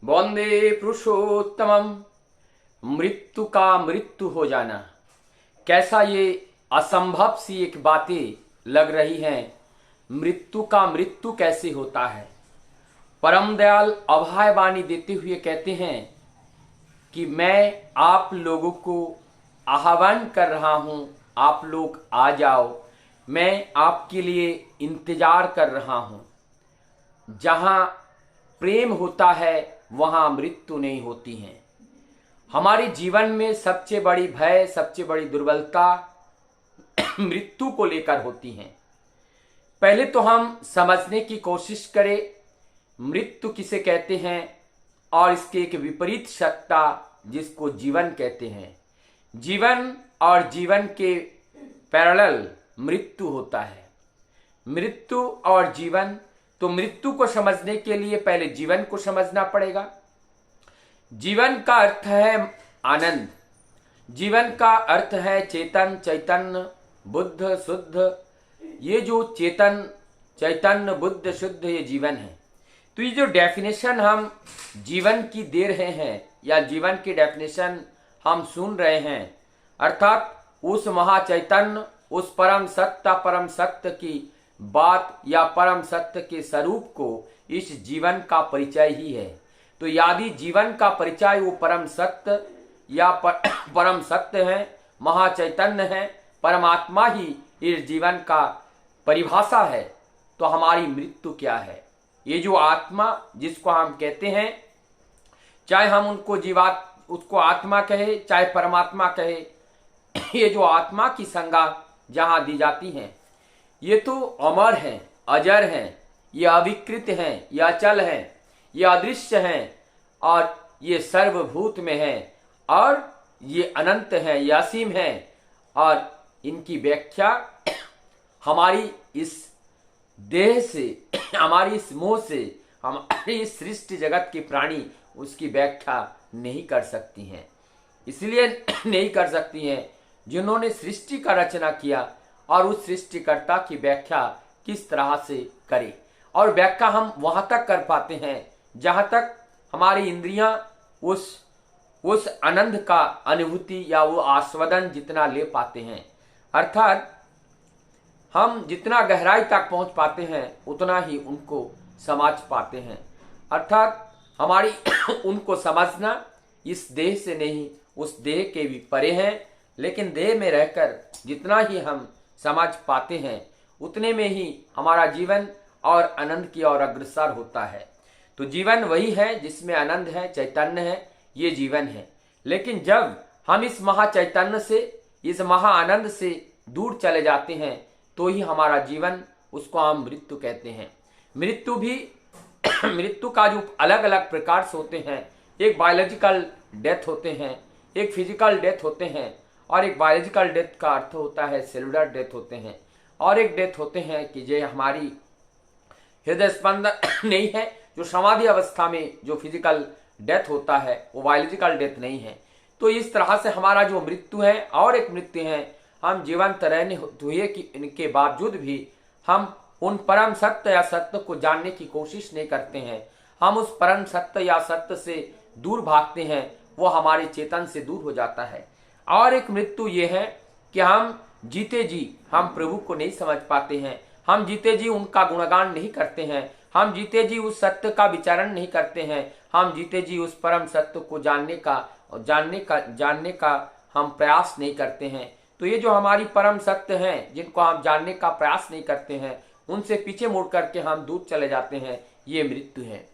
वंदे पुरुषोत्तमम। मृत्यु का मृत्यु हो जाना, कैसा ये असंभव सी एक बातें लग रही हैं। मृत्यु का मृत्यु कैसे होता है। परम दयाल अभय वाणी देते हुए कहते हैं कि मैं आप लोगों को आह्वान कर रहा हूं, आप लोग आ जाओ, मैं आपके लिए इंतजार कर रहा हूं। जहां प्रेम होता है वहां मृत्यु नहीं होती है। हमारे जीवन में सबसे बड़ी भय, सबसे बड़ी दुर्बलता मृत्यु को लेकर होती है। पहले तो हम समझने की कोशिश करें मृत्यु किसे कहते हैं और इसके एक विपरीत सत्ता जिसको जीवन कहते हैं। जीवन और जीवन के पैरेलल मृत्यु होता है। मृत्यु और जीवन, तो मृत्यु को समझने के लिए पहले जीवन को समझना पड़ेगा। जीवन का अर्थ है आनंद, जीवन का अर्थ है चेतन, चैतन्य, बुद्ध, शुद्ध। ये जो चेतन, चैतन्य, बुद्ध, शुद्ध ये जीवन है। तो ये जो डेफिनेशन हम जीवन की दे रहे हैं या जीवन की डेफिनेशन हम सुन रहे हैं, अर्थात उस महाचैतन्य, उस परम सत्य की बात या परम सत्य के स्वरूप को इस जीवन का परिचय ही है। तो यदि जीवन का परिचय वो परम सत्य या परम सत्य है, महाचैतन्य है, परमात्मा ही इस जीवन का परिभाषा है, तो हमारी मृत्यु क्या है। ये जो आत्मा जिसको हम कहते हैं, चाहे हम उसको आत्मा कहे चाहे परमात्मा कहे, ये जो आत्मा की संज्ञा जहां दी जाती है, ये तो अमर हैं, अजर हैं, ये अविकृत हैं, ये अचल हैं, ये अदृश्य हैं और ये सर्वभूत में हैं और ये अनंत हैं, ये असीम हैं। और इनकी व्याख्या हमारी इस देह से, हमारी इस मोह से, हमारी इस सृष्टि जगत के प्राणी उसकी व्याख्या नहीं कर सकती हैं। इसलिए नहीं कर सकती हैं जिन्होंने सृष्टि का रचना किया और उस सृष्टिकर्ता की व्याख्या किस तरह से करें। और व्याख्या हम वहां तक कर पाते हैं जहां तक हमारी इंद्रियां उस आनंद का अनुभूति या वो आस्वादन जितना ले पाते हैं, अर्थात हम जितना गहराई तक पहुंच पाते हैं उतना ही उनको समझ पाते हैं। अर्थात हमारी उनको समझना इस देह से नहीं, उस देह के भी परे हैं, लेकिन देह में रहकर जितना ही हम समझ पाते हैं उतने में ही हमारा जीवन और आनंद की ओर अग्रसर होता है। तो जीवन वही है जिसमें आनंद है, चैतन्य है, ये जीवन है। लेकिन जब हम इस महाचैतन्य से, इस महा आनंद से दूर चले जाते हैं तो ही हमारा जीवन, उसको हम मृत्यु कहते हैं। मृत्यु भी मृत्यु का जो अलग अलग प्रकार से होते हैं, एक बायोलॉजिकल डेथ होते हैं, एक फिजिकल डेथ होते हैं, और एक बायोलॉजिकल डेथ का अर्थ होता है सेलुलर डेथ होते हैं, और एक डेथ होते हैं कि जो हमारी हृदय स्पंदन नहीं है, जो समाधि अवस्था में जो फिजिकल डेथ होता है वो बायोलॉजिकल डेथ नहीं है। तो इस तरह से हमारा जो मृत्यु है और एक मृत्यु है, हम जीवंत रहने हुए कि इनके बावजूद भी हम उन परम सत्य या सत्य को जानने की कोशिश नहीं करते हैं। हम उस परम सत्य या सत्य से दूर भागते हैं, वो हमारे चेतन से दूर हो जाता है। और एक मृत्यु ये है कि हम जीते जी हम प्रभु को नहीं समझ पाते हैं, हम जीते जी उनका गुणगान नहीं करते हैं, हम जीते जी उस सत्य का विचारण नहीं करते हैं, हम जीते जी उस परम सत्य को जानने का हम प्रयास नहीं करते हैं। तो ये जो हमारी परम सत्य हैं जिनको हम जानने का प्रयास नहीं करते हैं, उनसे पीछे मुड़ करके हम दूर चले जाते हैं, ये मृत्यु है।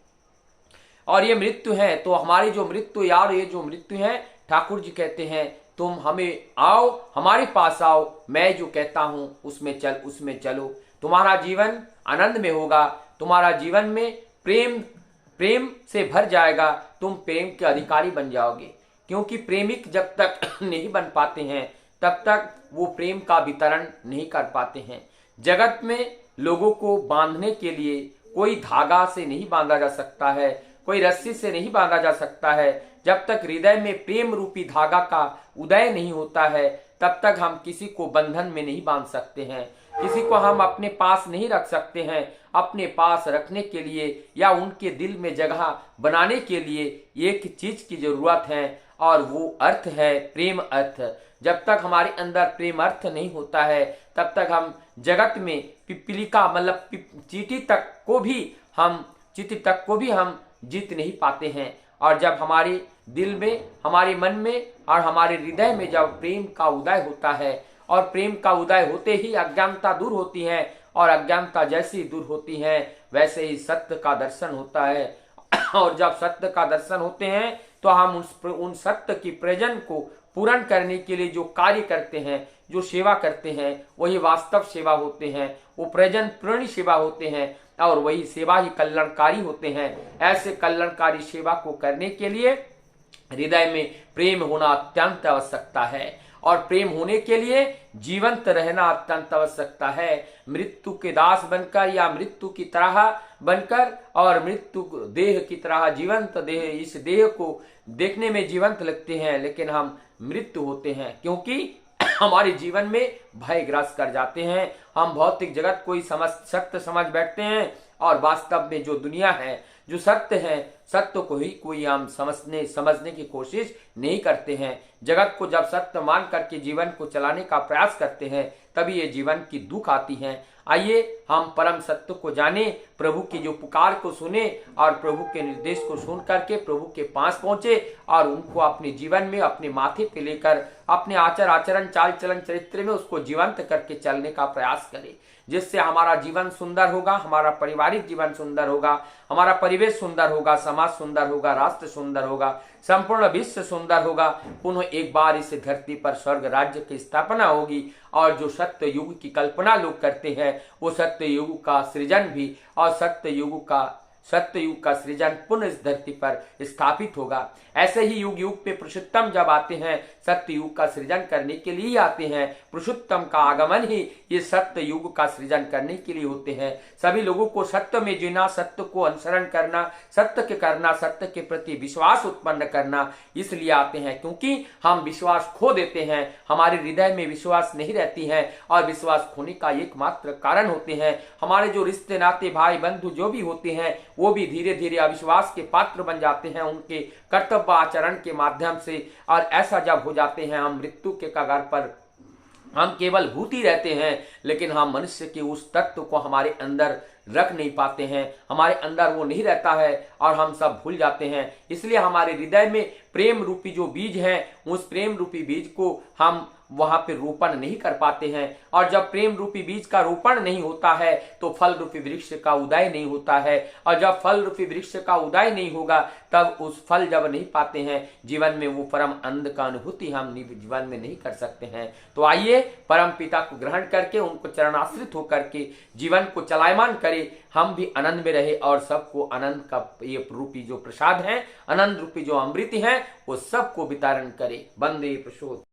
और ये मृत्यु है, तो हमारी जो मृत्यु यार, ये जो मृत्यु है, ठाकुर जी कहते हैं तुम हमें आओ, हमारे पास आओ, मैं जो कहता हूं उसमें चलो, तुम्हारा जीवन आनंद में होगा, तुम्हारा जीवन में प्रेम से भर जाएगा, तुम प्रेम के अधिकारी बन जाओगे। क्योंकि प्रेमिक जब तक नहीं बन पाते हैं तब तक वो प्रेम का वितरण नहीं कर पाते हैं। जगत में लोगों को बांधने के लिए कोई धागा से नहीं बांधा जा सकता है, कोई रस्सी से नहीं बांधा जा सकता है। जब तक हृदय में प्रेम रूपी धागा का उदय नहीं होता है तब तक हम किसी को बंधन में नहीं बांध सकते हैं। किसी को हम अपने पास नहीं रख सकते हैं। अपने पास रखने के लिए या उनके दिल में जगह बनाने के लिए एक चीज की जरूरत है और वो अर्थ है प्रेम अर्थ। जब तक हमारे अंदर प्रेम अर्थ नहीं होता है तब तक हम जगत में पिपीलिका मतलब चींटी तक को भी हम जीत नहीं पाते हैं। और जब हमारे दिल में, हमारे मन में और हमारे हृदय में जब प्रेम का उदय होता है और प्रेम का उदय होते ही अज्ञानता दूर होती है और अज्ञानता जैसी दूर होती है वैसे ही सत्य का दर्शन होता है। और जब सत्य का दर्शन होते हैं तो हम उन सत्य की प्रयोजन को पूर्ण करने के लिए जो कार्य करते हैं, जो सेवा करते हैं, वही वास्तव सेवा होते हैं, वो प्रयोजन पूर्ण सेवा होते हैं और वही सेवा ही कल्याणकारी होते हैं। ऐसे कल्याणकारी सेवा को करने के लिए हृदय में प्रेम होना अत्यंत आवश्यकता है और प्रेम होने के लिए जीवंत रहना अत्यंत आवश्यकता है। मृत्यु के दास बनकर या मृत्यु की तरह बनकर और मृत्यु देह की तरह जीवंत देह, इस देह को देखने में जीवंत लगते हैं लेकिन हम मृत्यु होते हैं क्योंकि हमारे जीवन में भय ग्रास कर जाते हैं। हम भौतिक जगत को ही सत्य समझ बैठते हैं और वास्तव में जो दुनिया है, जो सत्य है, सत्य को ही कोई हम समझने की कोशिश नहीं करते हैं। जगत को जब सत्य मान करके जीवन को चलाने का प्रयास करते हैं तभी ये जीवन की दुख आती है। आइए हम परम सत्य को जाने, प्रभु की जो पुकार को सुने और प्रभु के निर्देश को सुन करके प्रभु के पास पहुंचे और उनको अपने जीवन में अपने माथे पे लेकर अपने आचरण चाल चलन चरित्र में उसको जीवंत करके चलने का प्रयास करें, जिससे हमारा जीवन सुंदर होगा, हमारा पारिवारिक जीवन सुंदर होगा, हमारा परिवेश सुंदर होगा, समाज सुंदर होगा, राष्ट्र सुंदर होगा, संपूर्ण विश्व सुंदर होगा। पुनः एक बार इस धरती पर स्वर्ग राज्य की स्थापना होगी और जो सत्य युग की कल्पना लोग करते हैं वो सत्य युग का सृजन भी और सत्य युग का सृजन पुनः इस धरती पर स्थापित होगा। ऐसे ही युग युग पे पुरुषोत्तम जब आते हैं सत्य युग का सृजन करने के लिए आते हैं। पुरुषोत्तम का आगमन ही ये सत्य युग का सृजन करने के लिए होते हैं। सभी लोगों को सत्य में जीना, सत्य को अनुसरण करना, सत्य के प्रति विश्वास उत्पन्न करना इसलिए आते हैं क्योंकि हम विश्वास खो देते हैं, हमारे हृदय में विश्वास नहीं रहती है और विश्वास खोने का एकमात्र कारण होते हैं हमारे जो रिश्ते नाते भाई बंधु जो भी होते हैं वो भी धीरे धीरे अविश्वास के पात्र बन जाते हैं उनके कर्तव्य आचरण के माध्यम से। और ऐसा जब हो जाते हैं हम मृत्यु के कगार पर हम केवल भूत ही रहते हैं लेकिन हम मनुष्य के उस तत्व को हमारे अंदर रख नहीं पाते हैं, हमारे अंदर वो नहीं रहता है और हम सब भूल जाते हैं। इसलिए हमारे हृदय में प्रेम रूपी जो बीज है उस प्रेम रूपी बीज को हम वहां पे रोपण नहीं कर पाते हैं और जब प्रेम रूपी बीज का रोपण नहीं होता है तो फल रूपी वृक्ष का उदय नहीं होता है और जब फल रूपी वृक्ष का उदय नहीं होगा तब उस फल जब नहीं पाते हैं जीवन में वो परम आनंद का अनुभूति हम जीवन में नहीं कर सकते हैं। तो आइए परम पिता को ग्रहण करके उनको चरणाश्रित होकर के जीवन को चलायमान करें, हम भी आनंद में रहे और सबको आनंद का ये रूपी जो प्रसाद है, आनंद रूपी जो अमृत है वो सबको वितरण करे। वंदे प्रसोद।